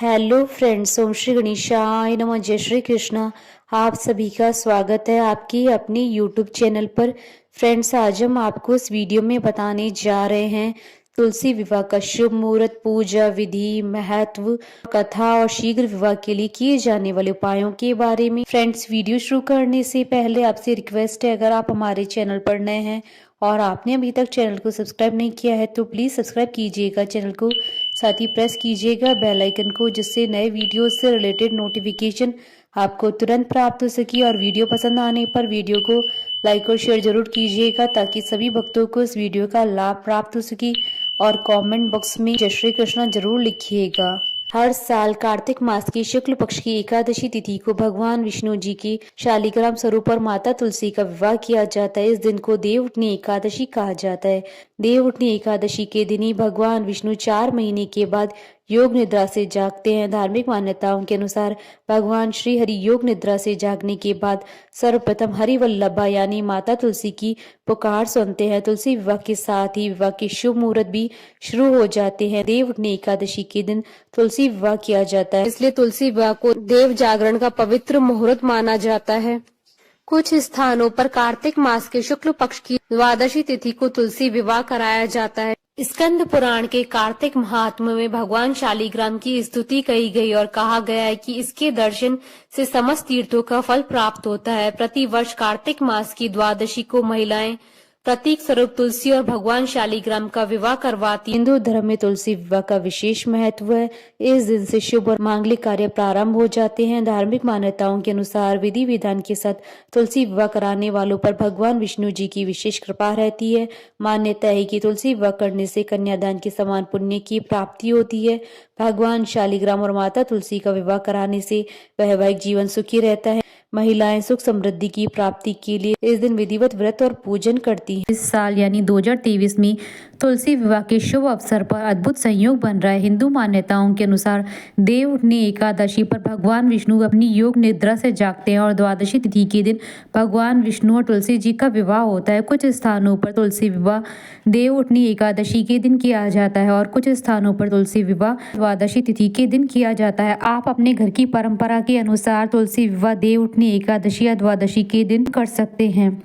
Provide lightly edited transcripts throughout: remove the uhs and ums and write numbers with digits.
Hello friends, ओम श्री गणेशाय नमः। जय श्री कृष्णा। आप सभी का स्वागत है आपकी अपनी यूट्यूब चैनल पर। फ्रेंड्स, आज हम आपको इस वीडियो में बताने जा रहे हैं तुलसी विवाह का शुभ मुहूर्त, पूजा विधि, महत्व, कथा और शीघ्र विवाह के लिए किए जाने वाले उपायों के बारे में। फ्रेंड्स, वीडियो शुरू करने से पहले आपसे रिक्वेस्ट है, अगर आप हमारे चैनल पर नए हैं और आपने अभी तक चैनल को सब्सक्राइब नहीं किया है तो प्लीज सब्सक्राइब कीजिएगा चैनल को, साथ ही प्रेस कीजिएगा बेल आइकन को, जिससे नए वीडियो से रिलेटेड नोटिफिकेशन आपको तुरंत प्राप्त हो सके। और वीडियो पसंद आने पर वीडियो को लाइक और शेयर जरूर कीजिएगा ताकि सभी भक्तों को इस वीडियो का लाभ प्राप्त हो सके। और कमेंट बॉक्स में जय श्री कृष्णा जरूर लिखिएगा। हर साल कार्तिक मास की शुक्ल पक्ष की एकादशी तिथि को भगवान विष्णु जी की शालिग्राम स्वरूप और माता तुलसी का विवाह किया जाता है। इस दिन को देवउठनी एकादशी कहा जाता है। देवउठनी एकादशी के दिन ही भगवान विष्णु 4 महीने के बाद योग निद्रा से जागते हैं। धार्मिक मान्यताओं के अनुसार भगवान श्री हरि योग निद्रा से जागने के बाद सर्वप्रथम हरि वल्लभा यानी माता तुलसी की पुकार सुनते हैं। तुलसी विवाह के साथ ही विवाह के शुभ मुहूर्त भी शुरू हो जाते हैं। देवउठनी एकादशी के दिन तुलसी विवाह किया जाता है, इसलिए तुलसी विवाह को देव जागरण का पवित्र मुहूर्त माना जाता है। कुछ स्थानों पर कार्तिक मास के शुक्ल पक्ष की द्वादशी तिथि को तुलसी विवाह कराया जाता है। स्कंद पुराण के कार्तिक महात्म्य में भगवान शालिग्राम की स्तुति कही गई और कहा गया है कि इसके दर्शन से समस्त तीर्थों का फल प्राप्त होता है। प्रति वर्ष कार्तिक मास की द्वादशी को महिलाएं प्रतीक स्वरूप तुलसी और भगवान शालिग्राम का विवाह करवाती। हिंदू धर्म में तुलसी विवाह का विशेष महत्व है। इस दिन से शुभ और मांगलिक कार्य प्रारंभ हो जाते हैं। धार्मिक मान्यताओं के अनुसार विधि विधान के साथ तुलसी विवाह कराने वालों पर भगवान विष्णु जी की विशेष कृपा रहती है। मान्यता है कि तुलसी विवाह करने से कन्यादान के समान पुण्य की प्राप्ति होती है। भगवान शालिग्राम और माता तुलसी का विवाह कराने से वैवाहिक जीवन सुखी रहता है। महिलाएं सुख समृद्धि की प्राप्ति के लिए इस दिन विधिवत व्रत और पूजन करती हैं। इस साल यानी 2023 में तुलसी विवाह के शुभ अवसर पर अद्भुत संयोग बन रहा है। हिंदू मान्यताओं के अनुसार देवउठनी एकादशी पर भगवान विष्णु अपनी योग निद्रा से जागते हैं और द्वादशी तिथि के दिन भगवान विष्णु और तुलसी जी का विवाह होता है। कुछ स्थानों पर तुलसी विवाह देवउठनी एकादशी के दिन किया जाता है और कुछ स्थानों पर तुलसी विवाह द्वादशी तिथि के दिन किया जाता है। आप अपने घर की परंपरा के अनुसार तुलसी विवाह देवउठनी एकादशी या द्वादशी के दिन कर सकते हैं।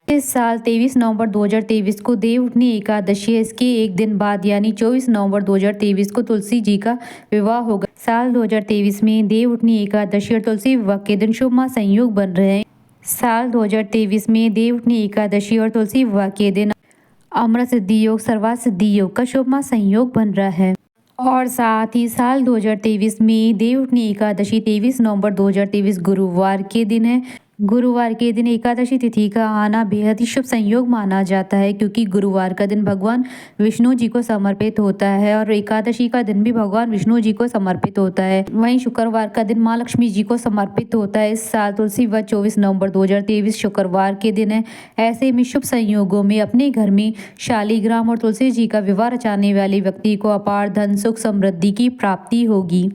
इस साल 23 नवंबर 2023 को देवउठनी एकादशी है। इसके एक दिन बाद यानी 24 नवंबर 2023 को तुलसी जी का विवाह होगा। साल 2023 में देवउठनी एकादशी और तुलसी विवाह के दिन शुभ संयोग बन रहे हैं। साल 2023 में देवउठनी एकादशी और तुलसी विवाह के दिन अमृत सिद्धि योग, सर्वार्थ सिद्धि योग का शुभ संयोग बन रहा है। और साथ ही साल 2023 में देवउठनी एकादशी 23 नवंबर 2023 गुरुवार के दिन है। गुरुवार के दिन एकादशी तिथि का आना बेहद ही शुभ संयोग माना जाता है, क्योंकि गुरुवार का दिन भगवान विष्णु जी को समर्पित होता है और एकादशी का दिन भी भगवान विष्णु जी को समर्पित होता है। वहीं शुक्रवार का दिन माँ लक्ष्मी जी को समर्पित होता है। इस साल तुलसी विवाह 24 नवंबर 2023 शुक्रवार के दिन है। ऐसे में शुभ संयोगों में अपने घर में शालिग्राम और तुलसी जी का विवाह रचाने वाले व्यक्ति को अपार धन सुख समृद्धि की प्राप्ति होगी।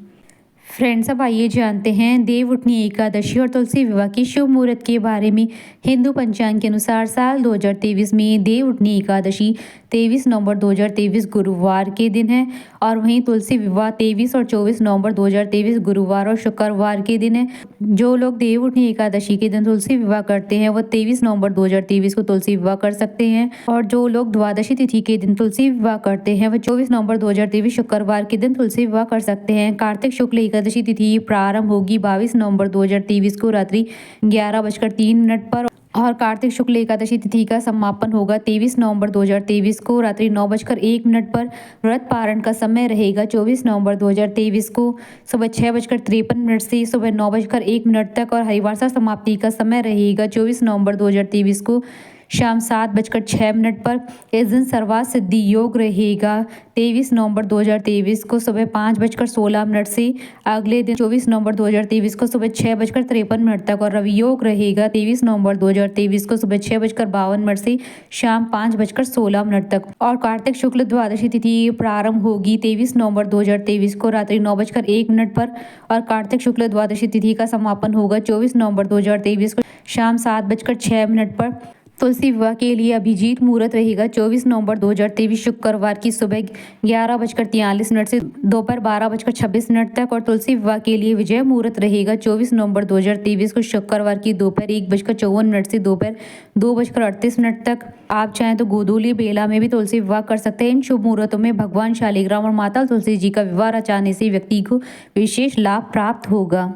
फ्रेंड्स, अब आइए जानते हैं देवउठनी एकादशी और तुलसी विवाह की शुभ मुहूर्त के बारे में। हिंदू पंचांग के अनुसार साल 2023 में देवउठनी एकादशी 23 नवंबर 2023 गुरुवार के दिन है और वहीं तुलसी विवाह 23 और 24 नवंबर 2023 गुरुवार और शुक्रवार के दिन है। जो लोग देवउठनी एकादशी के दिन तुलसी विवाह करते हैं वो 23 नवंबर 2023 को तुलसी विवाह कर सकते हैं और जो लोग द्वादशी तिथि के दिन तुलसी विवाह करते हैं वो 24 नवंबर 2023 शुक्रवार के दिन तुलसी विवाह कर सकते हैं। कार्तिक शुक्ल एकादशी तिथि प्रारंभ होगी 22 नवंबर 2023 को रात्रि 11:03 पर और कार्तिक शुक्ल एकादशी तिथि का समापन होगा 23 नवंबर 2023 को रात्रि 9:01 पर। व्रत पारण का समय रहेगा 24 नवंबर 2023 को सुबह 6:53 से सुबह 9:01 तक और हरिवासर समाप्ति का समय रहेगा 24 नवंबर 2023 को शाम 7:06 पर। इस दिन सर्वार्थ सिद्धि योग रहेगा 23 नवंबर 2023 को सुबह 5:16 से अगले दिन 24 नवंबर 2023 को सुबह 6:53 तक और रवि योग रहेगा 23 नवंबर 2023 को सुबह 6:52 से शाम 5:16 तक। और कार्तिक शुक्ल द्वादशी तिथि प्रारंभ होगी 23 नवंबर 2023 को रात्रि 9:01 पर और कार्तिक शुक्ल द्वादशी तिथि का समापन होगा 24 नवंबर 2023 को शाम 7:06 पर। तुलसी विवाह के लिए अभिजीत मुहूर्त रहेगा 24 नवंबर 2023 शुक्रवार की सुबह 11:43 से दोपहर 12:26 तक। और तुलसी विवाह के लिए विजय मुहूर्त रहेगा 24 नवंबर 2023 को शुक्रवार की दोपहर 1:54 से दोपहर 2:38 तक। आप चाहें तो गोधूली बेला में भी तुलसी विवाह कर सकते हैं। इन शुभ मुहूर्तों में भगवान शालिग्राम और माता तुलसी जी का विवाह रचाने से व्यक्ति को विशेष लाभ प्राप्त होगा।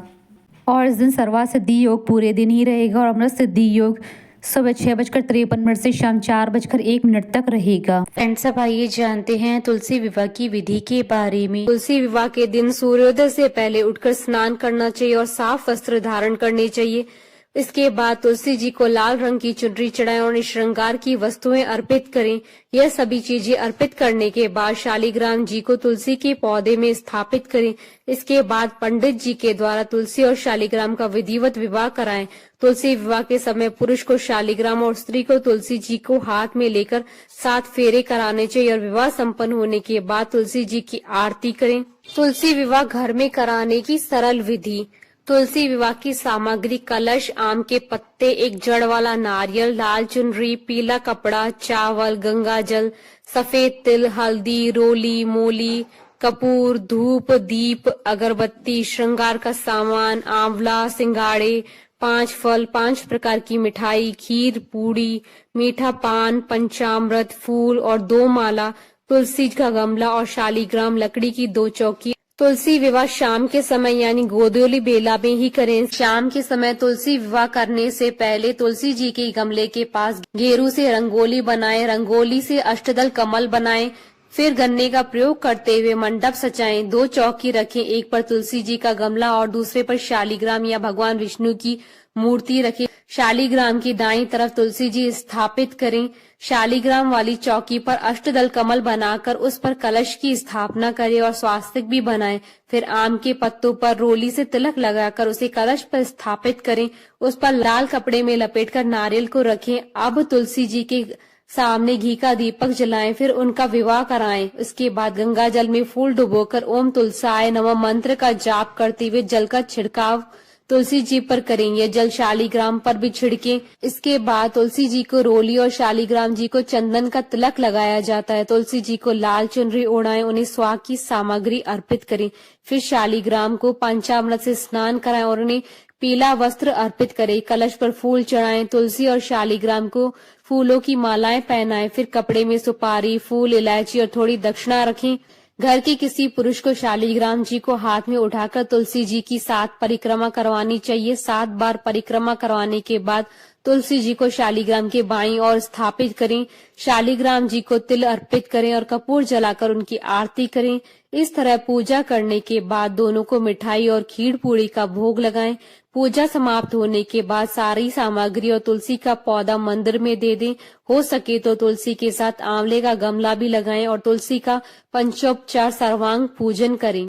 और इस दिन सर्वार्थ सिद्धि योग पूरे दिन ही रहेगा और अमृत सिद्धि योग सुबह 6:53 से शाम 4:01 तक रहेगा। फ्रेंड्स, अब आइए जानते हैं तुलसी विवाह की विधि के बारे में। तुलसी विवाह के दिन सूर्योदय से पहले उठकर स्नान करना चाहिए और साफ वस्त्र धारण करने चाहिए। इसके बाद तुलसी जी को लाल रंग की चुनरी चढ़ाएं और श्रृंगार की वस्तुएं अर्पित करें। यह सभी चीजें अर्पित करने के बाद शालिग्राम जी को तुलसी के पौधे में स्थापित करें। इसके बाद पंडित जी के द्वारा तुलसी और शालिग्राम का विधिवत विवाह कराएं। तुलसी विवाह के समय पुरुष को शालिग्राम और स्त्री को तुलसी जी को हाथ में लेकर 7 फेरे कराने चाहिए और विवाह संपन्न होने के बाद तुलसी जी की आरती करें। तुलसी विवाह घर में कराने की सरल विधि। तुलसी विवाह की सामग्री: कलश, आम के पत्ते, एक जड़ वाला नारियल, लाल चुनरी, पीला कपड़ा, चावल, गंगा जल, सफेद तिल, हल्दी, रोली, मोली, कपूर, धूप, दीप, अगरबत्ती, श्रृंगार का सामान, आंवला, सिंगाड़े, 5 फल, 5 प्रकार की मिठाई, खीर, पूड़ी, मीठा पान, पंचामृत, फूल और 2 माला, तुलसी का गमला और शालिग्राम लकड़ी की 2 चौकी। तुलसी विवाह शाम के समय यानी गोधूली बेला में ही करें। शाम के समय तुलसी विवाह करने से पहले तुलसी जी के गमले के पास गेरू से रंगोली बनाएं। रंगोली से अष्टदल कमल बनाएं। फिर गन्ने का प्रयोग करते हुए मंडप सजाएं। 2 चौकी रखें, एक पर तुलसी जी का गमला और दूसरे पर शालिग्राम या भगवान विष्णु की मूर्ति रखें। शालिग्राम की दाईं तरफ तुलसी जी स्थापित करें। शालिग्राम वाली चौकी पर अष्टदल कमल बनाकर उस पर कलश की स्थापना करें और स्वास्तिक भी बनाएं। फिर आम के पत्तों पर रोली से तिलक लगाकर उसे कलश पर स्थापित करें। उस पर लाल कपड़े में लपेटकर नारियल को रखें। अब तुलसी जी के सामने घी का दीपक जलाएं, फिर उनका विवाह कराएं। इसके बाद गंगा जल में फूल डुबोकर ओम तुलसाय नमः मंत्र का जाप करते हुए जल का छिड़काव तुलसी जी पर करेंगे। जल शालिग्राम पर भी छिड़कें। इसके बाद तुलसी जी को रोली और शालिग्राम जी को चंदन का तिलक लगाया जाता है। तुलसी जी को लाल चुनरी ओढ़ाएं, उन्हें स्वाग की सामग्री अर्पित करें। फिर शालिग्राम को पंचामृत से स्नान कराएं और उन्हें पीला वस्त्र अर्पित करें। कलश पर फूल चढ़ाएं। तुलसी और शालिग्राम को फूलों की मालाएं पहनाएं। फिर कपड़े में सुपारी, फूल, इलायची और थोड़ी दक्षिणा रखें। घर के किसी पुरुष को शालिग्राम जी को हाथ में उठाकर तुलसी जी की 7 परिक्रमा करवानी चाहिए। 7 बार परिक्रमा करवाने के बाद तुलसी जी को शालिग्राम के बाईं ओर स्थापित करें। शालिग्राम जी को तिल अर्पित करें और कपूर जलाकर उनकी आरती करें। इस तरह पूजा करने के बाद दोनों को मिठाई और खीर पूड़ी का भोग लगाएं। पूजा समाप्त होने के बाद सारी सामग्री और तुलसी का पौधा मंदिर में दे दें। हो सके तो तुलसी के साथ आंवले का गमला भी लगाएं और तुलसी का पंचोपचार सर्वांग पूजन करें।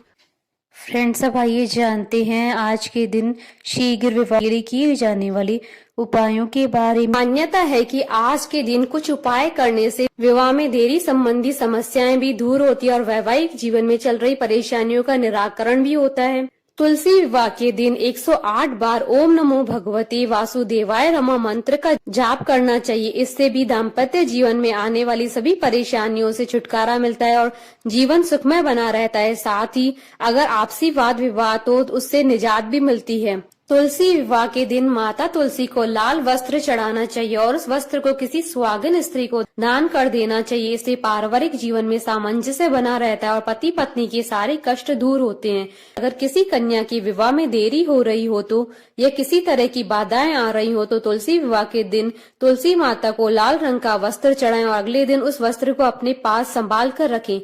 फ्रेंड्स, अब आइए जानते हैं आज के दिन शीघ्र विवाह के लिए किए जाने वाले उपायों के बारे में। मान्यता है कि आज के दिन कुछ उपाय करने से विवाह में देरी संबंधी समस्याएं भी दूर होती है और वैवाहिक जीवन में चल रही परेशानियों का निराकरण भी होता है। तुलसी विवाह के दिन 108 बार ओम नमो भगवते वासुदेवाय नमः मंत्र का जाप करना चाहिए। इससे भी दाम्पत्य जीवन में आने वाली सभी परेशानियों से छुटकारा मिलता है और जीवन सुखमय बना रहता है। साथ ही अगर आपसी वाद विवाद हो तो उससे निजात भी मिलती है। तुलसी विवाह के दिन माता तुलसी को लाल वस्त्र चढ़ाना चाहिए और उस वस्त्र को किसी सुहागिन स्त्री को दान कर देना चाहिए। इससे पारिवारिक जीवन में सामंजस्य बना रहता है और पति पत्नी के सारे कष्ट दूर होते हैं। अगर किसी कन्या की विवाह में देरी हो रही हो तो या किसी तरह की बाधाएं आ रही हो तो तुलसी विवाह के दिन तुलसी माता को लाल रंग का वस्त्र चढ़ाएं और अगले दिन उस वस्त्र को अपने पास संभाल कर रखें।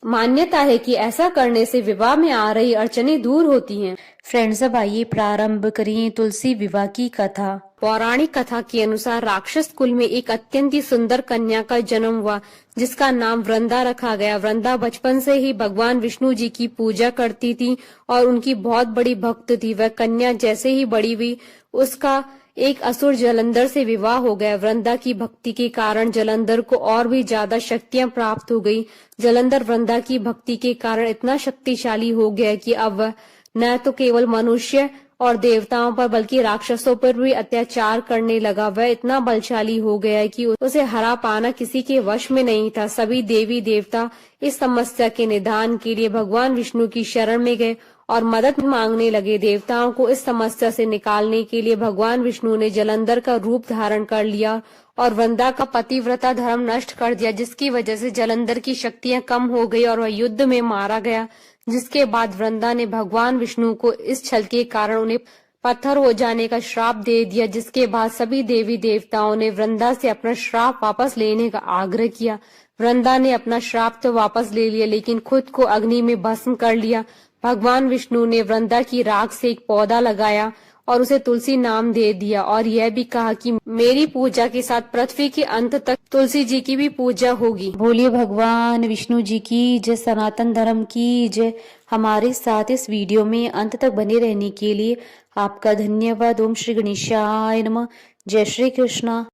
मान्यता है कि ऐसा करने से विवाह में आ रही अड़चनें दूर होती हैं। फ्रेंड्स, अब आइए प्रारंभ करिए तुलसी विवाह की कथा। पौराणिक कथा के अनुसार राक्षस कुल में एक अत्यंत ही सुंदर कन्या का जन्म हुआ जिसका नाम वृंदा रखा गया। वृंदा बचपन से ही भगवान विष्णु जी की पूजा करती थी और उनकी बहुत बड़ी भक्त थी। वह कन्या जैसे ही बड़ी हुई उसका एक असुर जलंधर से विवाह हो गया। वृंदा की भक्ति के कारण जलंधर को और भी ज्यादा शक्तियां प्राप्त हो गई। जलंधर वृंदा की भक्ति के कारण इतना शक्तिशाली हो गया कि अब वह न तो केवल मनुष्य और देवताओं पर बल्कि राक्षसों पर भी अत्याचार करने लगा। वह इतना बलशाली हो गया कि उसे हरा पाना किसी के वश में नहीं था। सभी देवी देवता इस समस्या के निदान के लिए भगवान विष्णु की शरण में गए और मदद मांगने लगे। देवताओं को इस समस्या से निकालने के लिए भगवान विष्णु ने जलंधर का रूप धारण कर लिया और वृंदा का पतिव्रता धर्म नष्ट कर दिया, जिसकी वजह से जलंधर की शक्तियां कम हो गई और वह युद्ध में मारा गया। जिसके बाद वृंदा ने भगवान विष्णु को इस छल के कारण उन्हें पत्थर हो जाने का श्राप दे दिया। जिसके बाद सभी देवी देवताओं ने वृंदा से अपना श्राप वापस लेने का आग्रह किया। वृंदा ने अपना श्राप तो वापस ले लिया, लेकिन खुद को अग्नि में भस्म कर लिया। भगवान विष्णु ने वृंदा की राख से एक पौधा लगाया और उसे तुलसी नाम दे दिया और यह भी कहा कि मेरी पूजा के साथ पृथ्वी के अंत तक तुलसी जी की भी पूजा होगी। बोलिए भगवान विष्णु जी की जय, सनातन धर्म की जय। हमारे साथ इस वीडियो में अंत तक बने रहने के लिए आपका धन्यवाद। ओम श्री गणेशाय नमः। जय श्री कृष्णा।